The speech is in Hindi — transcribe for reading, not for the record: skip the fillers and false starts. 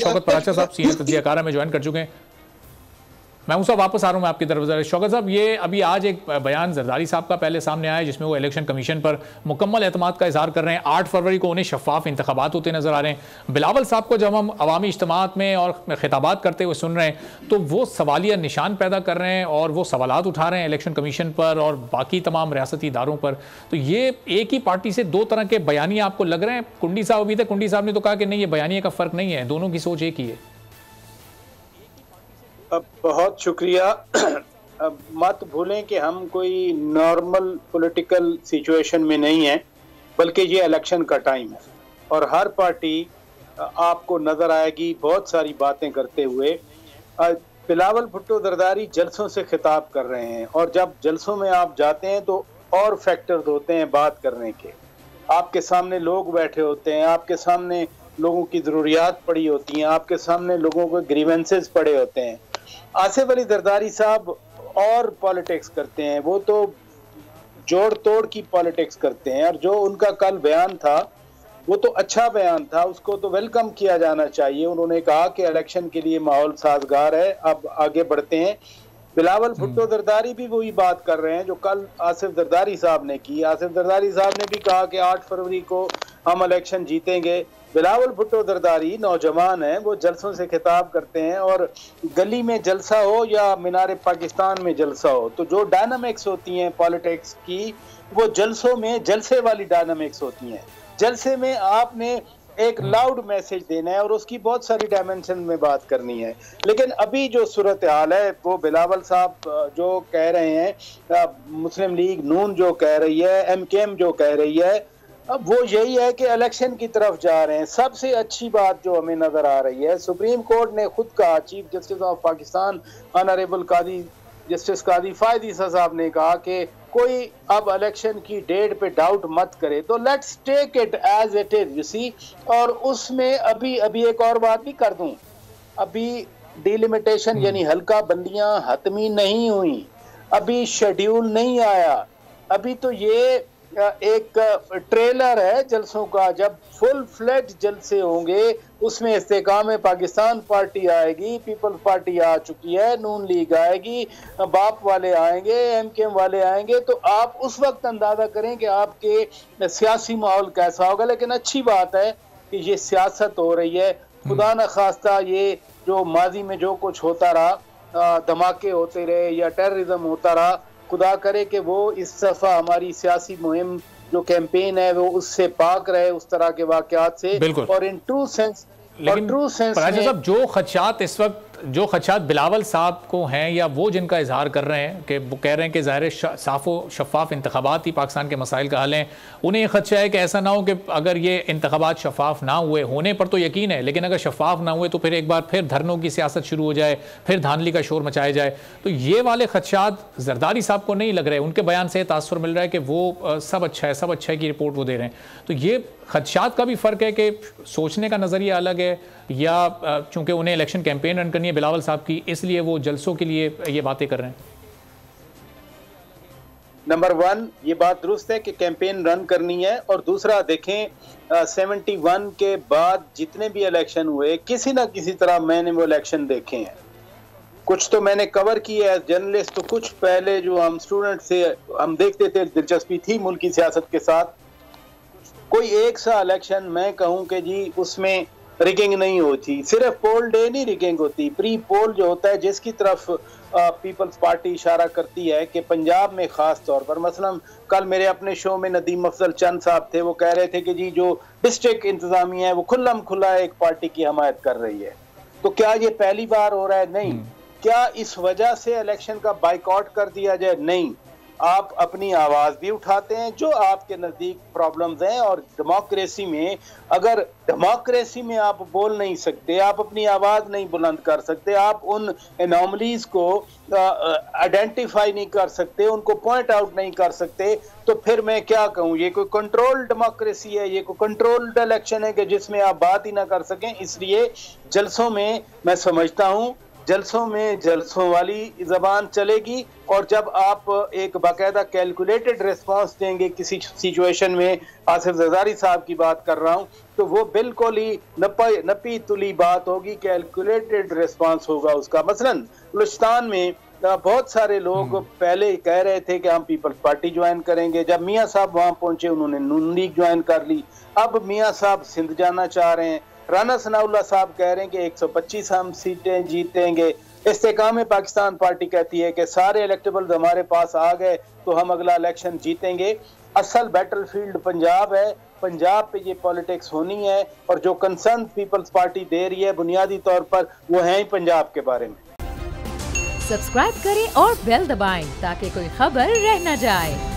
शौकत पराचा साहब सीनियर तज्जियाकारा में ज्वाइन कर चुके हैं। मैं उनसे वापस आ रहा हूँ मैं आपकी तरफ। शौकत साहब, ये अभी आज एक बयान जरदारी साहब का पहले सामने आया जिसमें वो इलेक्शन कमीशन पर मुकम्मल एतमाद का इजहार कर रहे हैं। 8 फरवरी को उन्हें शफाफ इंतखाबात होते नजर आ रहे हैं। बिलावल साहब को जब हम अवामी इज्तिमात में और खिताबात करते हुए सुन रहे हैं तो वो सवालिया निशान पैदा कर रहे हैं और वो सवालात उठा रहे हैं इलेक्शन कमीशन पर और बाकी तमाम रियासती इदारों पर। तो ये एक ही पार्टी से दो तरह के बयानिए आपको लग रहे हैं? कुंडी साहब अभी तक कुंडी साहब ने तो कहा कि नहीं, ये बयानिए का फ़र्क नहीं है, दोनों की सोच एक ही है। बहुत शुक्रिया। अब मत भूलें कि हम कोई नॉर्मल पॉलिटिकल सिचुएशन में नहीं हैं, बल्कि ये इलेक्शन का टाइम है और हर पार्टी आपको नज़र आएगी बहुत सारी बातें करते हुए। बिलावल भुट्टो जरदारी जलसों से खिताब कर रहे हैं और जब जलसों में आप जाते हैं तो और फैक्टर्स होते हैं बात करने के। आपके सामने लोग बैठे होते हैं, आपके सामने लोगों की ज़रूरियात पड़ी होती हैं, आपके सामने लोगों के ग्रीवेंसेस पड़े होते हैं। आसिफ अली जरदारी साहब और पॉलिटिक्स करते हैं, वो तो जोड़ तोड़ की पॉलिटिक्स करते हैं और जो उनका कल बयान था वो तो अच्छा बयान था, उसको तो वेलकम किया जाना चाहिए। उन्होंने कहा कि इलेक्शन के लिए माहौल साजगार है, अब आगे बढ़ते हैं। बिलावल भुट्टो जरदारी भी वही बात कर रहे हैं जो कल आसिफ जरदारी साहब ने की। आसिफ जरदारी साहब ने भी कहा कि 8 फरवरी को हम इलेक्शन जीतेंगे। बिलावल भुट्टो जरदारी नौजवान हैं, वो जलसों से खिताब करते हैं और गली में जलसा हो या मीनार पाकिस्तान में जलसा हो तो जो डायनामिक्स होती हैं पॉलिटिक्स की, वो जलसों में जलसे वाली डायनामिक्स होती हैं। जलसे में आपने एक लाउड मैसेज देना है और उसकी बहुत सारी डायमेंशन में बात करनी है। लेकिन अभी जो सूरत हाल है वो बिलावल साहब जो कह रहे हैं, मुस्लिम लीग नून जो कह रही है, MKM जो कह रही है, अब वो यही है कि इलेक्शन की तरफ जा रहे हैं। सबसे अच्छी बात जो हमें नजर आ रही है, सुप्रीम कोर्ट ने खुद कहा, chief justice of Pakistan honourable Qazi justice Qazi Faez ईसा साहब ने कहा कि कोई अब इलेक्शन की डेट पे डाउट मत करे, तो let's take it as it is, you see. और उसमें अभी एक और बात भी कर दूं, अभी डिलिमिटेशन यानी हल्का बंदियां हतमी नहीं हुई, अभी शेड्यूल नहीं आया, अभी तो ये एक ट्रेलर है जलसों का। जब फुल फ्लेज जलसे होंगे उसमें इस्तेकाम पाकिस्तान पार्टी आएगी, पीपल्स पार्टी आ चुकी है, नून लीग आएगी, बाप वाले आएंगे, MKM वाले आएंगे, तो आप उस वक्त अंदाजा करें कि आपके सियासी माहौल कैसा होगा। लेकिन अच्छी बात है कि ये सियासत हो रही है। खुदा न खास्ता ये जो माजी में जो कुछ होता रहा, धमाके होते रहे या टेररिज्म होता रहा, खुदा करे कि वो इस दफा हमारी सियासी मुहिम जो कैंपेन है वो उससे पाक रहे, उस तरह के वाकयात से। और इन ट्रू सेंस, लेकिन साहब जो खदशात इस वक्त जो खदशात बिलावल साहब को हैं या वो जिनका इजहार कर रहे हैं कि वो कह रहे हैं कि ज़ाहिर साफ़ व शफाफ इंतखाबात ही पाकिस्तान के मसाइल का हल हैं, उन्हें ये खदशा है कि ऐसा ना हो कि अगर ये इंतखाबात शफाफ ना हुए, होने पर तो यकीन है, लेकिन अगर शफाफ ना हुए तो फिर एक बार फिर धरनों की सियासत शुरू हो जाए, फिर धांधली का शोर मचाया जाए। तो ये वाले खदशात जरदारी साहब को नहीं लग रहे। उनके बयान से तासुर मिल रहा है कि वो सब अच्छा है की रिपोर्ट वो दे रहे हैं। तो ये खदशात का भी फ़र्क है कि सोचने का नज़रिया अलग है, या चूंकि उन्हें इलेक्शन कैंपेन रन करनी है बिलावल साहब की, इसलिए वो जलसों के लिए ये बातें कर रहे हैं? नंबर 1 ये बात दुरुस्त है कि कैंपेन रन करनी है, और दूसरा देखें 71 के बाद जितने भी इलेक्शन हुए किसी ना किसी तरह मैंने वो इलेक्शन देखे हैं। कुछ तो मैंने कवर किए एज जर्नलिस्ट, तो कुछ पहले जो हम स्टूडेंट से हम देखते थे, दिलचस्पी थी मुल्क की सियासत के साथ। कोई एक सा इलेक्शन मैं कहूं कि जी उसमें रिगिंग नहीं होती, सिर्फ पोल डे नहीं रिगिंग होती, प्री पोल जो होता है जिसकी तरफ पीपल्स पार्टी इशारा करती है कि पंजाब में खास तौर पर, मसलन कल मेरे अपने शो में नदीम अफजल चंद साहब थे, वो कह रहे थे कि जी जो डिस्ट्रिक्ट इंतजामिया है वो खुल्लम खुल्ला एक पार्टी की हमायत कर रही है। तो क्या ये पहली बार हो रहा है? नहीं। क्या इस वजह से इलेक्शन का बाइकआउट कर दिया जाए? नहीं। आप अपनी आवाज भी उठाते हैं जो आपके नजदीक प्रॉब्लम्स हैं, और डेमोक्रेसी में अगर डेमोक्रेसी में आप बोल नहीं सकते, आप अपनी आवाज नहीं बुलंद कर सकते, आप उन एनोमलीज को आइडेंटिफाई नहीं कर सकते, उनको पॉइंट आउट नहीं कर सकते, तो फिर मैं क्या कहूँ? ये कोई कंट्रोल्ड डेमोक्रेसी है, ये कोई कंट्रोल्ड इलेक्शन है कि जिसमें आप बात ही ना कर सकें। इसलिए जलसों में मैं समझता हूँ जलसों में जलसों वाली जबान चलेगी, और जब आप एक बाकायदा कैलकुलेटेड रिस्पांस देंगे किसी सिचुएशन में, आसिफ जरदारी साहब की बात कर रहा हूं, तो वो बिल्कुल ही नपी तुली बात होगी, कैलकुलेटेड रिस्पांस होगा उसका। मसलन बलूचिस्तान में बहुत सारे लोग पहले कह रहे थे कि हम पीपल्स पार्टी ज्वाइन करेंगे, जब मियाँ साहब वहां पहुंचे उन्होंने नून लीग ज्वाइन कर ली। अब मियाँ साहब सिंध जाना चाह रहे हैं, राना सनाउल्लाह साहब कह रहे हैं कि 125 हम सीटें जीतेंगे। इस्तेकाम पाकिस्तान पार्टी कहती है कि सारे इलेक्टेबल्स हमारे पास आ गए तो हम अगला इलेक्शन जीतेंगे। असल बैटलफील्ड पंजाब है, पंजाब पे ये पॉलिटिक्स होनी है, और जो कंसर्न पीपल्स पार्टी दे रही है बुनियादी तौर पर वो है ही पंजाब के बारे में। सब्सक्राइब करें और बेल दबाएं ताकि कोई खबर रह न जाए।